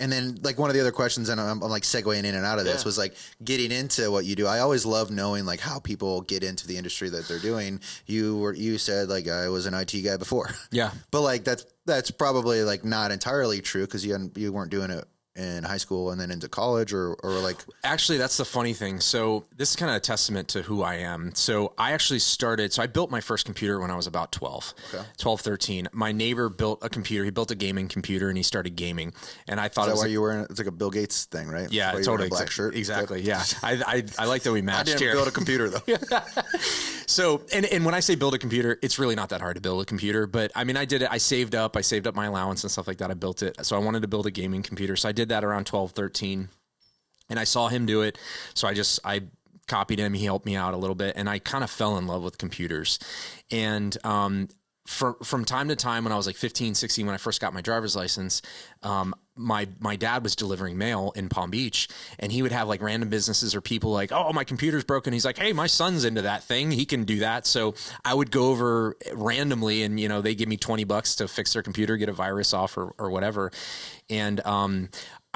And then like one of the other questions, and I'm like segueing in and out of this, was like getting into what you do. I always love knowing like how people get into the industry that they're doing. You said like I was an IT guy before. Yeah. But like that's probably like not entirely true because you weren't doing it in high school and then into college or like. Actually, that's the funny thing. So this is kind of a testament to who I am. So I actually I built my first computer when I was about 12, 13. My neighbor built a computer. He built a gaming computer and he started gaming. And I thought, why you were it's like a Bill Gates thing, right? Yeah, totally. Black shirt. Exactly. Yeah. I like that we matched here. I didn't build a computer though. So, and when I say build a computer, it's really not that hard to build a computer, but I mean, I did it. I saved up my allowance and stuff like that. I built it. So I wanted to build a gaming computer. So I did that around 12, 13, and I saw him do it. So I copied him. He helped me out a little bit, and I kind of fell in love with computers. And, from time to time when I was like 15, 16, when I first got my driver's license, my dad was delivering mail in Palm Beach, and he would have like random businesses or people like, oh, my computer's broken. He's like, hey, my son's into that thing. He can do that. So I would go over randomly and, they give me $20 to fix their computer, get a virus off or whatever. And,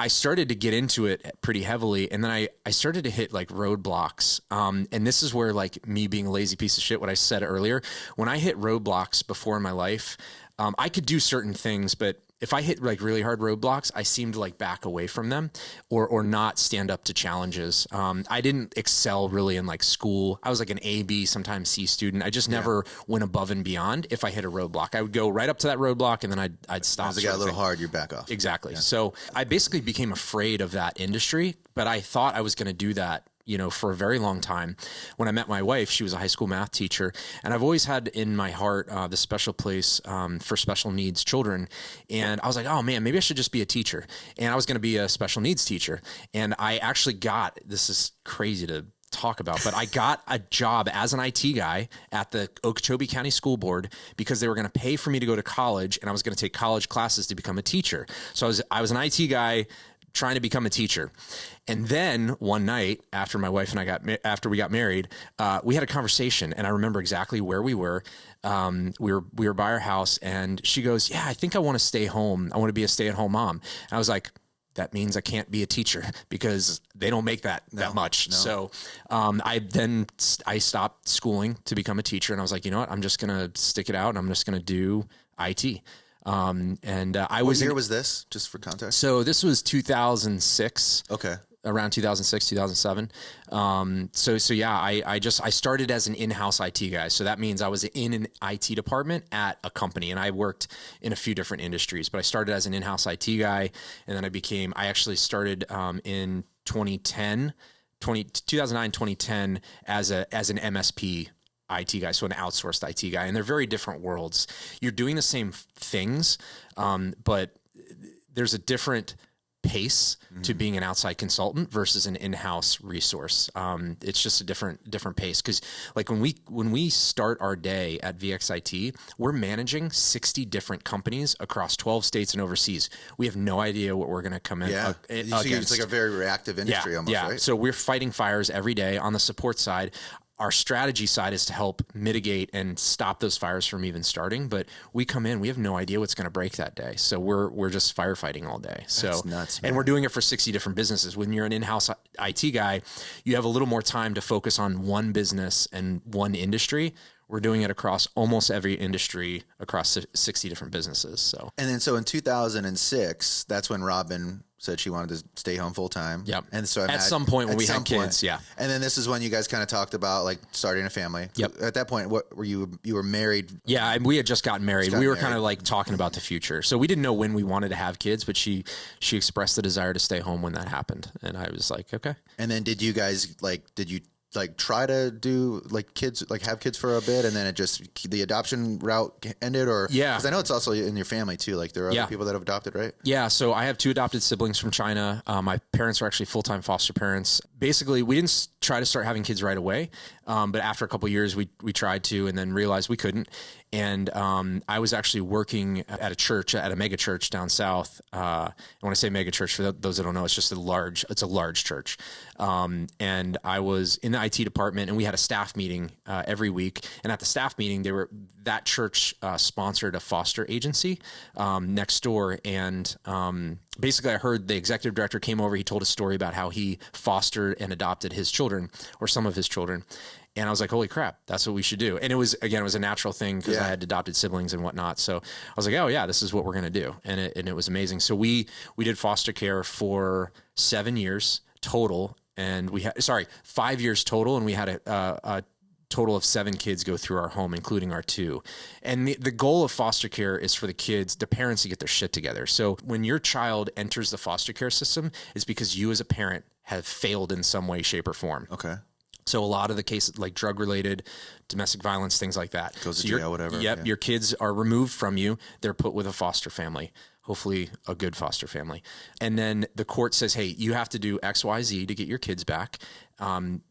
I started to get into it pretty heavily, and then I started to hit like roadblocks. And this is where like me being a lazy piece of shit, what I said earlier, when I hit roadblocks before in my life, I could do certain things, but if I hit like really hard roadblocks, I seemed to like back away from them or not stand up to challenges. I didn't excel really in like school. I was like an A, B, sometimes C student. I just never went above and beyond. If I hit a roadblock, I would go right up to that roadblock and then I'd stop. As it got a little hard, you back off. Exactly. Yeah. So I basically became afraid of that industry, but I thought I was going to do that for a very long time. When I met my wife, she was a high school math teacher, and I've always had in my heart the special place for special needs children. And I was like, oh man, maybe I should just be a teacher. And I was going to be a special needs teacher. And I actually this is crazy to talk about, but I got a job as an IT guy at the Okeechobee County School Board because they were going to pay for me to go to college, and I was going to take college classes to become a teacher. So I was an IT guy trying to become a teacher. And then one night after my wife and I after we got married, we had a conversation, and I remember exactly where we were. We were by our house, and she goes, yeah, I think I want to stay home. I want to be a stay-at-home mom. And I was like, that means I can't be a teacher because they don't make that much. No. So, I stopped schooling to become a teacher, and I was like, you know what? I'm just going to stick it out, and I'm just going to do IT. What year was this, just for context? So this was 2006. Okay. Around 2006, 2007. So yeah, I started as an in-house IT guy. So that means I was in an IT department at a company, and I worked in a few different industries, but I started as an in-house IT guy. And then I actually started, in 2009, 2010 as an MSP IT guy, so an outsourced IT guy, and they're very different worlds. You're doing the same things, but there's a different pace to being an outside consultant versus an in-house resource. It's just a different pace. Cause like when we start our day at VXIT, we're managing 60 different companies across 12 states and overseas. We have no idea what we're going to come in against. It's like a very reactive industry almost, right? So we're fighting fires every day on the support side. Our strategy side is to help mitigate and stop those fires from even starting. But we come in, we have no idea what's going to break that day. So we're just firefighting all day. That's nuts, man. And we're doing it for 60 different businesses. When you're an in-house IT guy, you have a little more time to focus on one business and one industry. We're doing it across almost every industry across 60 different businesses. So in 2006, that's when Robin said she wanted to stay home full time. Yep. And so at some point when we had kids, yeah. And then this is when you guys kind of talked about like starting a family. Yep. At that point, what were you were married? Yeah, we had just gotten married. We were kind of like talking about the future. So we didn't know when we wanted to have kids, but she expressed the desire to stay home when that happened. And I was like, okay. And then did you try to do have kids for a bit, and then it just the adoption route ended, or because I know it's also in your family too. Like there are other people that have adopted, right? Yeah. So I have two adopted siblings from China. My parents are actually full-time foster parents. Basically, we didn't try to start having kids right away, but after a couple of years, we tried to, and then realized we couldn't. And I was actually working at a church, at a mega church down south. And when I say mega church, for those that don't know, it's a large church. And I was in the IT department, and we had a staff meeting every week. And at the staff meeting, that church sponsored a foster agency next door. And basically, I heard the executive director came over. He told a story about how he fostered and adopted his children, or some of his children. And I was like, holy crap, that's what we should do. And it was a natural thing because I had adopted siblings and whatnot. So I was like, oh yeah, this is what we're going to do. And it was amazing. So we did foster care for 7 years total. And 5 years total. And we had a total of 7 kids go through our home, including our 2. And the goal of foster care is for the parents to get their shit together. So when your child enters the foster care system, it's because you as a parent have failed in some way, shape, or form. Okay. So a lot of the cases, like drug related, domestic violence, things like that. Goes to jail, whatever. Yep. Yeah. Your kids are removed from you. They're put with a foster family, hopefully a good foster family. And then the court says, hey, you have to do X, Y, Z to get your kids back. And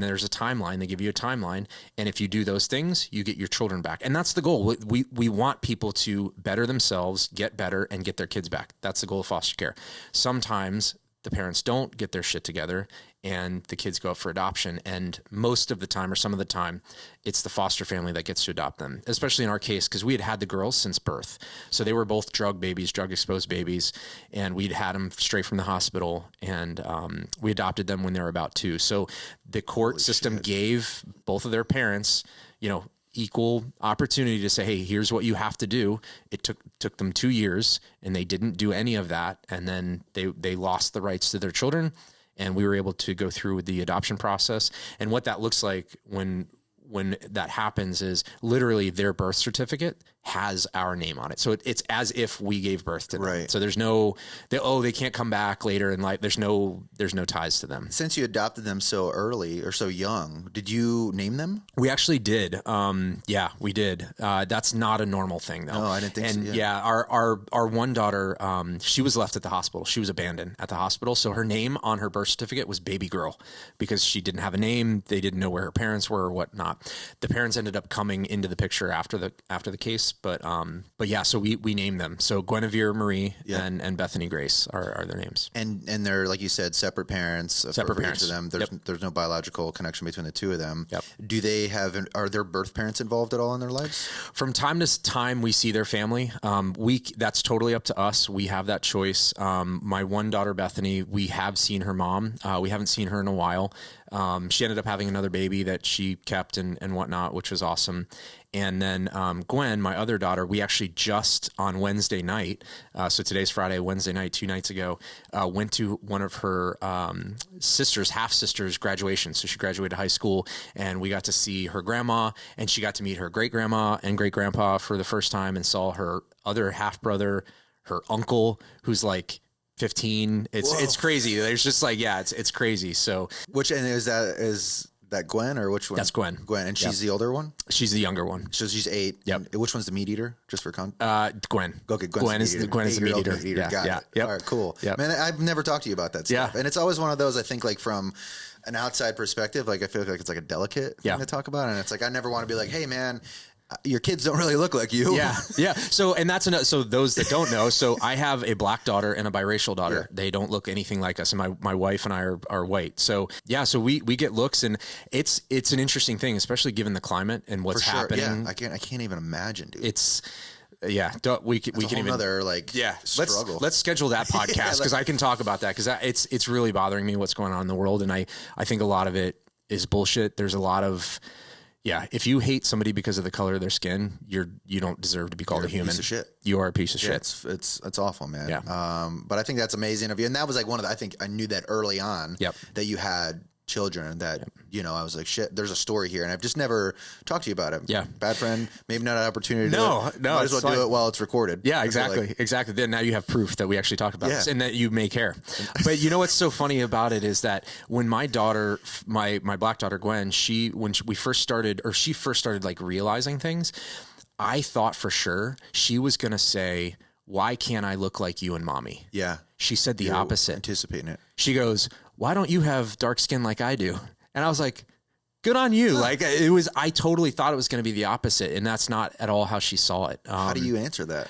there's a timeline. They give you a timeline. And if you do those things, you get your children back. And that's the goal. We want people to better themselves, get better, and get their kids back. That's the goal of foster care. Sometimes the parents don't get their shit together and the kids go up for adoption. And most of the time, or some of the time, it's the foster family that gets to adopt them, especially in our case, because we had the girls since birth. So they were both drug exposed babies, and we'd had them straight from the hospital, and we adopted them when they were about 2. So the court system gave both of their parents, equal opportunity to say, hey, here's what you have to do. It took them 2 years, and they didn't do any of that. And then they lost the rights to their children, and we were able to go through with the adoption process. And what that looks like when that happens is literally their birth certificate has our name on it. So it's as if we gave birth to them. Right. So there's they can't come back later in life. There's no ties to them. Since you adopted them so early or so young, did you name them? We actually did. Yeah, we did. That's not a normal thing though. Oh, I didn't think so. And yeah, our one daughter, she was left at the hospital. She was abandoned at the hospital. So her name on her birth certificate was Baby Girl because she didn't have a name. They didn't know where her parents were or whatnot. The parents ended up coming into the picture after the case, but yeah, so we named them. So Guinevere Marie and Bethany Grace are their names. And they're, like you said, separate parents. Separate parents. Each of them. There's no biological connection between the two of them. Yep. Are their birth parents involved at all in their lives? From time to time, we see their family. That's totally up to us. We have that choice. My one daughter, Bethany, we have seen her mom. We haven't seen her in a while. She ended up having another baby that she kept and whatnot, which was awesome. And then Gwen, my other daughter, we actually just on Wednesday night, so today's Friday, Wednesday night, 2 nights ago, went to one of her half-sisters' graduation. So she graduated high school, and we got to see her grandma, and she got to meet her great-grandma and great-grandpa for the first time and saw her other half-brother, her uncle, who's like 15. It's crazy. There's just like, yeah, it's crazy. So is that Gwen or which one? That's Gwen. And she's the older one? She's the younger one. So she's 8. Yep. And which one's the meat eater? Just for Gwen. Okay, Gwen is the meat eater. Yeah, got it. Yep. All right, cool. Yep. Man, I've never talked to you about that stuff. Yeah. And it's always one of those, I think, like from an outside perspective, like I feel like it's like a delicate thing to talk about. And it's like, I never want to be like, hey man, your kids don't really look like you. Yeah. Yeah. So, and that's so those that don't know, so I have a black daughter and a biracial daughter. Yeah. They don't look anything like us. And my wife and I are white. So yeah, so we get looks, and it's an interesting thing, especially given the climate and what's happening. Yeah. I can't even imagine, dude. We can even another struggle. Let's schedule that podcast because I can talk about that because it's really bothering me what's going on in the world. And I think a lot of it is bullshit. There's a lot of, if you hate somebody because of the color of their skin, you don't deserve to be called a human. Piece of shit. You are a piece of shit. It's awful, man. Yeah. But I think that's amazing of you. And that was like I think I knew that early on that you had children that, I was like, shit, there's a story here. And I've just never talked to you about it. Yeah. Bad friend, maybe not an opportunity. No. Might as well do it while it's recorded. Yeah, exactly. Exactly. Then now you have proof that we actually talked about this and that you may care. But you know what's so funny about it is that when my daughter, my black daughter, Gwen, she first started like realizing things, I thought for sure she was going to say, why can't I look like you and mommy? Yeah. She said the opposite. Anticipating it. She goes, why don't you have dark skin like I do? And I was like, good on you. Like I totally thought it was going to be the opposite. And that's not at all how she saw it. How do you answer that?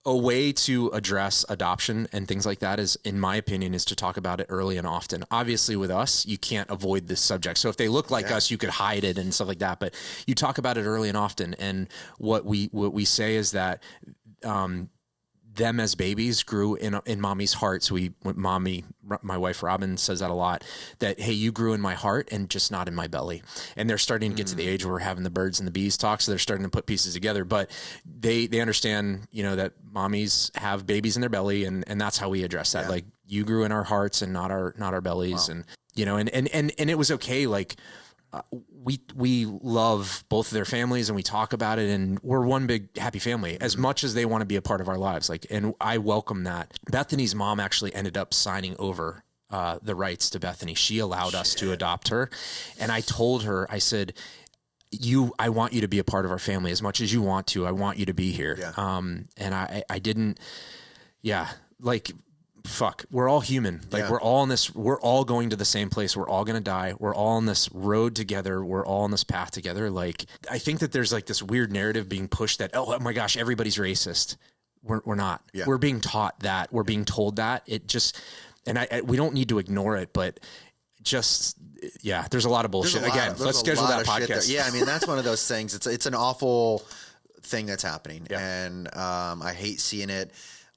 A way to address adoption and things like that is, in my opinion, is to talk about it early and often. Obviously with us, you can't avoid this subject. So if they look like us, you could hide it and stuff like that, but you talk about it early and often. And what we say is that, them as babies grew in mommy's heart. So my wife Robin says that a lot, that, hey, you grew in my heart and just not in my belly. And they're starting to get to the age where we're having the birds and the bees talk. So they're starting to put pieces together, but they understand, that mommies have babies in their belly. And that's how we address that. Yeah. Like, you grew in our hearts and not our bellies. Wow. And it was okay. Like, we love both of their families and we talk about it, and we're one big happy family as much as they want to be a part of our lives. Like, and I welcome that. Bethany's mom actually ended up signing over the rights to Bethany. She allowed us to adopt her. And I told her, I said, I want you to be a part of our family as much as you want to. I want you to be here. Yeah. And I didn't, like, fuck, we're all human. Like we're all going to the same place. We're all going to die. We're all on this road together. We're all on this path together. Like, I think that there's like this weird narrative being pushed that, oh my gosh, everybody's racist. We're not. Yeah. We're being taught that. We're being told that. It just, and we don't need to ignore it, but just, there's a lot of bullshit. Again, let's schedule that podcast. Yeah, I mean, that's one of those things. It's an awful thing that's happening, and I hate seeing it.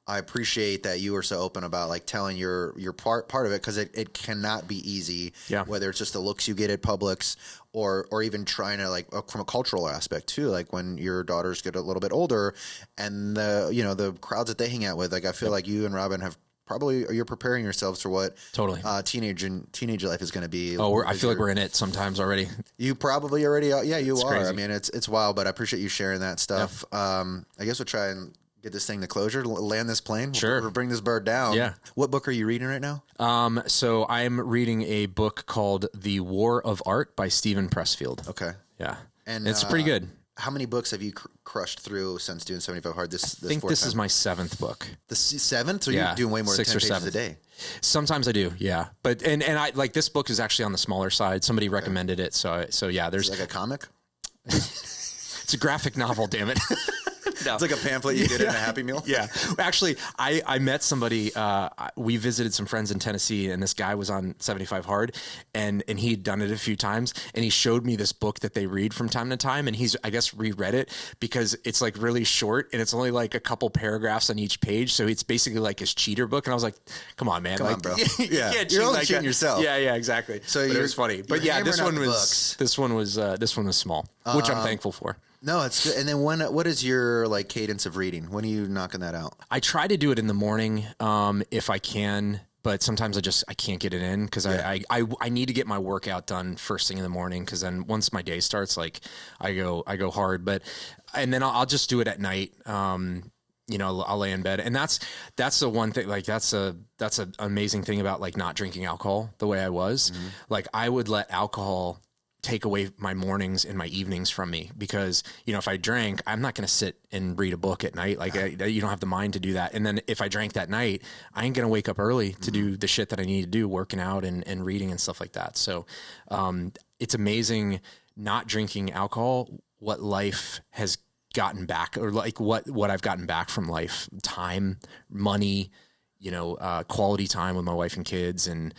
I appreciate that you were so open about like telling your part of it, because it cannot be easy. Yeah. Whether it's just the looks you get at Publix, or even trying to, like, from a cultural aspect too, like when your daughters get a little bit older, and the crowds that they hang out with. Like, I feel like you and Robin have you're preparing yourselves for what teenage life is going to be. Oh, I feel like we're in it sometimes already. You probably already are. Yeah, you are. Crazy. I mean, it's wild, but I appreciate you sharing that stuff. Yeah. I guess we'll try and get this thing to closure, land this plane. Sure. We'll bring this bird down. Yeah. What book are you reading right now? So I'm reading a book called The War of Art by Stephen Pressfield. Okay. Yeah. And it's pretty good. How many books have you crushed through since doing 75 Hard? I think this is my 7th book. The 7th? So you're doing way more than 10 pages a day. Sometimes I do, yeah. But and I like, this book is actually on the smaller side. Somebody recommended it, so yeah. There's like a comic. It's a graphic novel. Damn it. No. It's like a pamphlet you get in a Happy Meal. Yeah. Actually, I met somebody, we visited some friends in Tennessee, and this guy was on 75 Hard, and he'd done it a few times, and he showed me this book that they read from time to time, and he's, I guess, reread it because it's like really short, and it's only like a couple paragraphs on each page, so it's basically like his cheater book, and I was like, come on, man. Come like, on, bro. Yeah. You're only cheating yourself. Yeah, exactly. So it was funny. But yeah, this one was small, which I'm thankful for. No, it's good. And then what is your like cadence of reading? When are you knocking that out? I try to do it in the morning, if I can, but sometimes I can't get it in because I need to get my workout done first thing in the morning, because then once my day starts, like I go hard. And then I'll just do it at night. I'll lay in bed, and that's the one thing. Like that's an amazing thing about like not drinking alcohol the way I was. Mm-hmm. Like I would let alcohol take away my mornings and my evenings from me, because, if I drank, I'm not going to sit and read a book at night. Like you don't have the mind to do that. And then if I drank that night, I ain't going to wake up early to do the shit that I need to do, working out and reading and stuff like that. So, it's amazing not drinking alcohol, what life has gotten back, or like what I've gotten back from life: time, money, quality time with my wife and kids. And,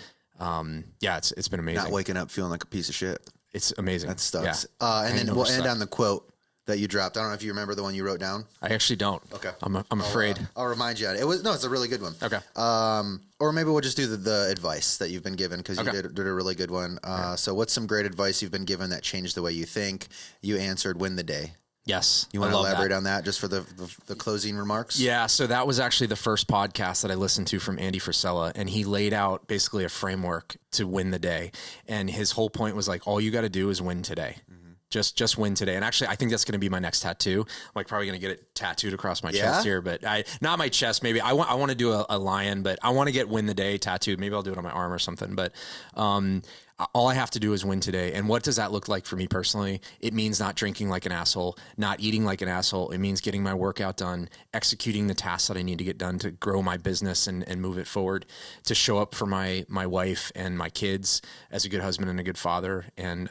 it's been amazing. Not waking up feeling like a piece of shit. It's amazing. That sucks. Yeah. And then we'll end on the quote that you dropped. I don't know if you remember the one you wrote down. I actually don't. Okay. I'm afraid. I'll remind you. It's a really good one. Okay. Or maybe we'll just do the advice that you've been given, because you did a really good one. So what's some great advice you've been given that changed the way you think? You answered win the day. Yes. You want to elaborate on that just for the closing remarks? Yeah. So that was actually the first podcast that I listened to from Andy Frisella, and he laid out basically a framework to win the day. And his whole point was like, all you got to do is win today. Mm-hmm. Just win today. And actually, I think that's going to be my next tattoo. I'm like probably going to get it tattooed across my chest here, but not my chest. Maybe I want to do a lion, but I want to get win the day tattooed. Maybe I'll do it on my arm or something. But, all I have to do is win today. And what does that look like for me personally? It means not drinking like an asshole, not eating like an asshole. It means getting my workout done, executing the tasks that I need to get done to grow my business and move it forward, to show up for my wife and my kids as a good husband and a good father, and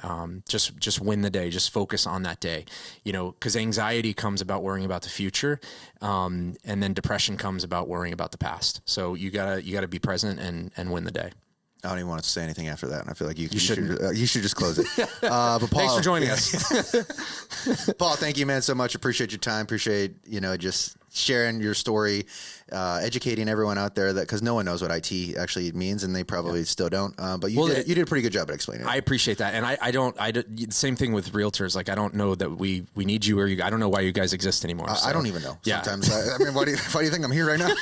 just win the day. Just focus on that day, because anxiety comes about worrying about the future, and then depression comes about worrying about the past. So you gotta be present and win the day. I don't even want to say anything after that, and I feel like you should just close it. But Paul, thanks for joining us. Paul, thank you, man, so much. Appreciate your time. Appreciate just sharing your story, educating everyone out there, that because no one knows what IT actually means, and they probably still don't. But you did a pretty good job at explaining it. I appreciate that, and I don't. Same thing with realtors. Like I don't know that we need you, or I don't know why you guys exist anymore. I don't even know. Sometimes I mean, why do you think I'm here right now?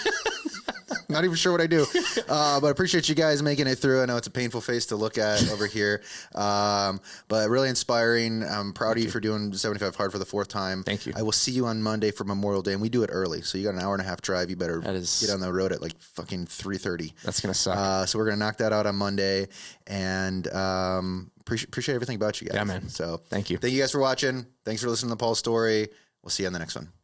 Not even sure what I do. But I appreciate you guys making it through. I know it's a painful face to look at over here. But really inspiring. I'm proud of you for doing 75 hard for the 4th time. Thank you. I will see you on Monday for Memorial Day, and we do it early. So you got an hour and a half drive. You better get on the road at like fucking 3:30. That's going to suck. So we're going to knock that out on Monday. And appreciate everything about you guys. Yeah, man. So thank you. Thank you guys for watching. Thanks for listening to Paul's story. We'll see you on the next one.